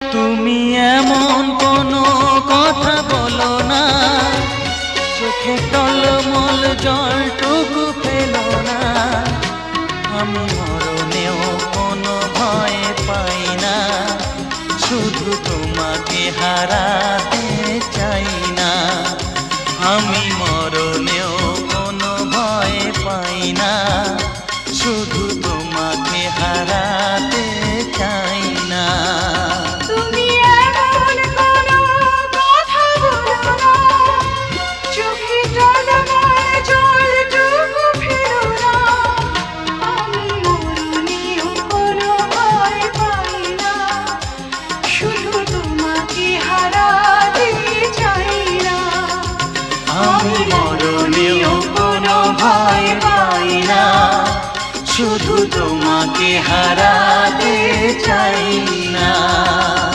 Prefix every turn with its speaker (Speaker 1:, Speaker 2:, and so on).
Speaker 1: তুমি এমন কোনো কথা বলো না, চোখে টলমল জলটুকু ফেলো না। আমি মরণেও কোনো ভয় পাই না, শুধু তোমাকে হারাতে চাই না। আমি মরণেও কোনো ভয় পাই না, শুধু তোমাকে হারাতে চাই না। আমি মরণেও কোনো ভয় পাই না, শুধু তোমাকে হারাতে চাই না।